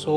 100